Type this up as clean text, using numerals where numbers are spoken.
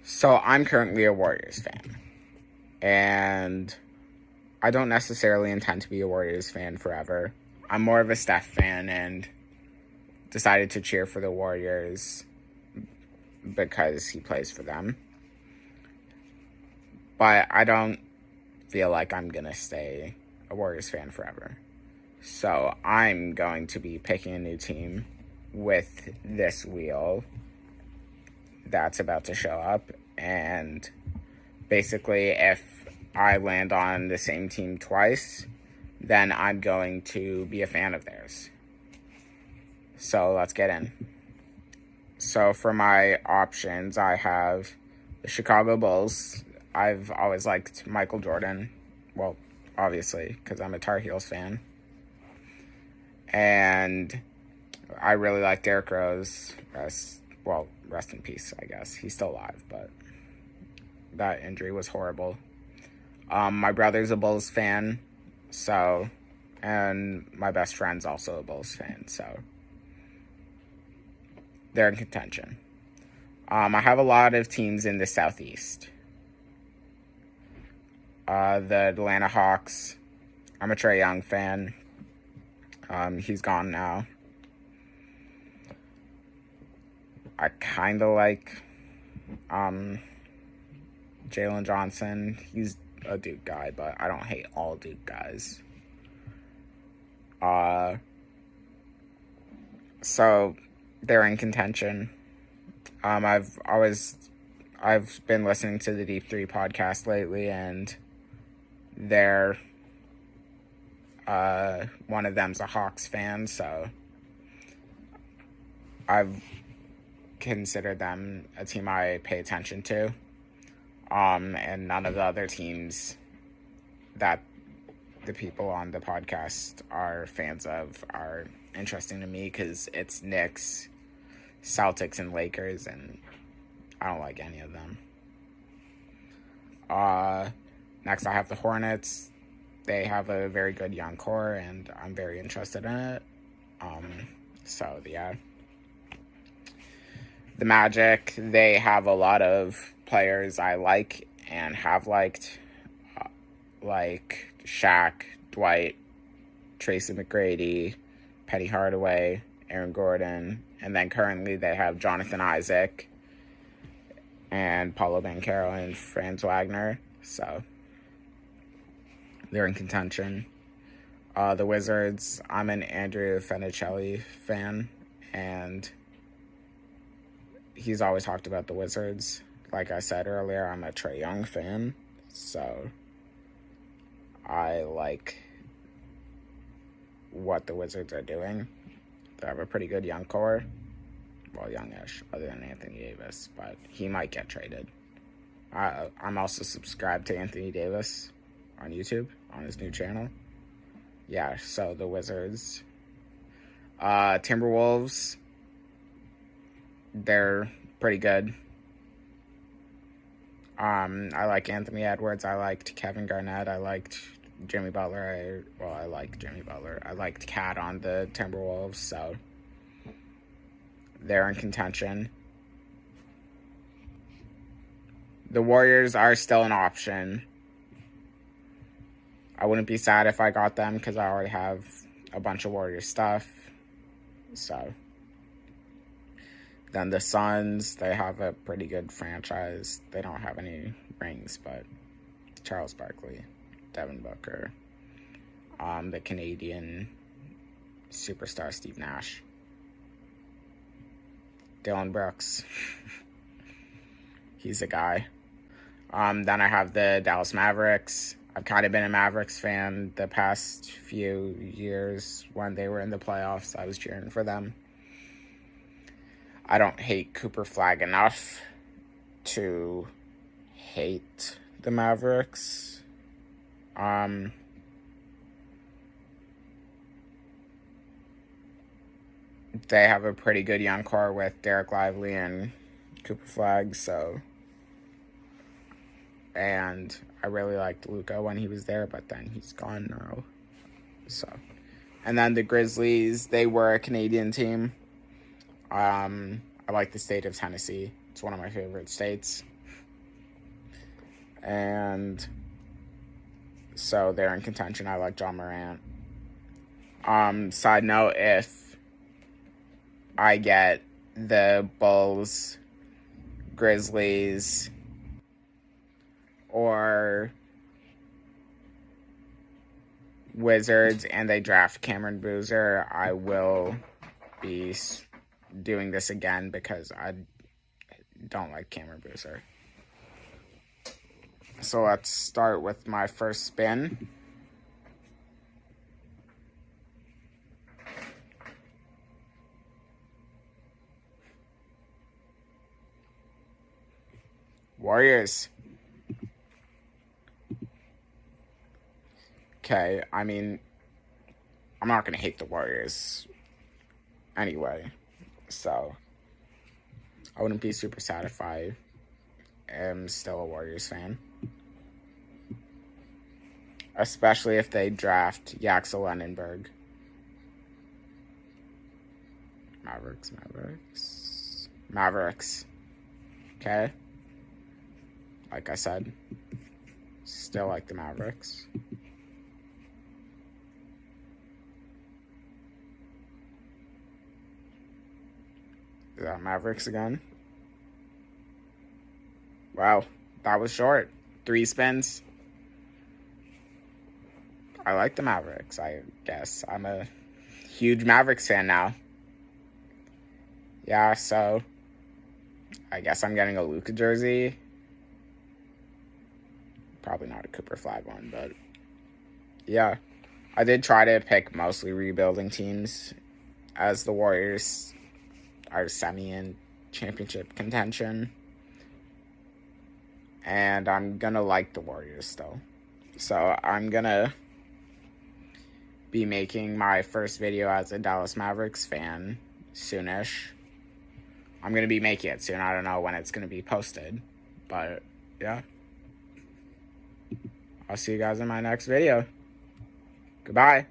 So I'm currently a Warriors fan, and I don't necessarily intend to be a Warriors fan forever. I'm more of a Steph fan and decided to cheer for the Warriors because he plays for them. But I don't feel like I'm going to stay a Warriors fan forever. So I'm going to be picking a new team with this wheel that's about to show up. And basically, if I land on the same team twice, then I'm going to be a fan of theirs. So let's get in. So for my options, I have the Chicago Bulls. I've always liked Michael Jordan. Well, obviously, because I'm a Tar Heels fan. And I really like Derrick Rose. Rest in peace, I guess. He's still alive, but that injury was horrible. My brother's a Bulls fan, and my best friend's also a Bulls fan, so they're in contention. I have a lot of teams in the Southeast. The Atlanta Hawks. I'm a Trae Young fan. He's gone now. I kind of like Jalen Johnson. He's a Duke guy, but I don't hate all Duke guys. So they're in contention. I've been listening to the Deep 3 podcast lately, and they're one of them's a Hawks fan, so I've considered them a team I pay attention to. And none of the other teams that the people on the podcast are fans of are interesting to me because it's Knicks, Celtics, and Lakers, and I don't like any of them. Next, I have the Hornets. They have a very good young core, and I'm very interested in it. The Magic, they have a lot of players I like and have liked, like Shaq, Dwight, Tracy McGrady, Penny Hardaway, Aaron Gordon, and then currently they have Jonathan Isaac and Paulo Banchero and Franz Wagner, so they're in contention. The Wizards, I'm an Andrea Fenicelli fan, and he's always talked about the Wizards. Like I said earlier, I'm a Trae Young fan, so I like what the Wizards are doing. They have a pretty good young core. Well, youngish, other than Anthony Davis, but he might get traded. I'm also subscribed to Anthony Davis on YouTube, on his new channel. Yeah, so the Wizards. Timberwolves, they're pretty good. I like Anthony Edwards. I liked Kevin Garnett. I liked Jimmy Butler. I like Jimmy Butler. I liked Cat on the Timberwolves, so they're in contention. The Warriors are still an option. I wouldn't be sad if I got them because I already have a bunch of Warriors stuff. So then the Suns, they have a pretty good franchise. They don't have any rings, but Charles Barkley, Devin Booker, the Canadian superstar Steve Nash, Dylan Brooks. He's a guy. Then I have the Dallas Mavericks. I've kind of been a Mavericks fan the past few years. When they were in the playoffs, I was cheering for them. I don't hate Cooper Flagg enough to hate the Mavericks. They have a pretty good young core with Derek Lively and Cooper Flagg, and I really liked Luka when he was there, but then he's gone now. And then the Grizzlies, they were a Canadian team. I like the state of Tennessee. It's one of my favorite states. And so they're in contention. I like John Morant. Side note, if I get the Bulls, Grizzlies, or Wizards and they draft Cameron Boozer, I will be doing this again because I don't like Cameron Boozer. So let's start with my first spin. Warriors. Okay, I mean, I'm not going to hate the Warriors anyway, so I wouldn't be super sad if I am still a Warriors fan. Especially if they draft Yaxel Lenenberg. Mavericks. Okay. Like I said, still like the Mavericks. Is that Mavericks again? Wow, that was short. 3 spins. I like the Mavericks, I guess. I'm a huge Mavericks fan now. Yeah, so I guess I'm getting a Luka jersey. Probably not a Cooper Flag one, but yeah. I did try to pick mostly rebuilding teams as the Warriors are semi in championship contention. And I'm gonna like the Warriors still. So I'm gonna be making my first video as a Dallas Mavericks fan soonish. I'm gonna be making it soon. I don't know when it's gonna be posted. But yeah. I'll see you guys in my next video. Goodbye.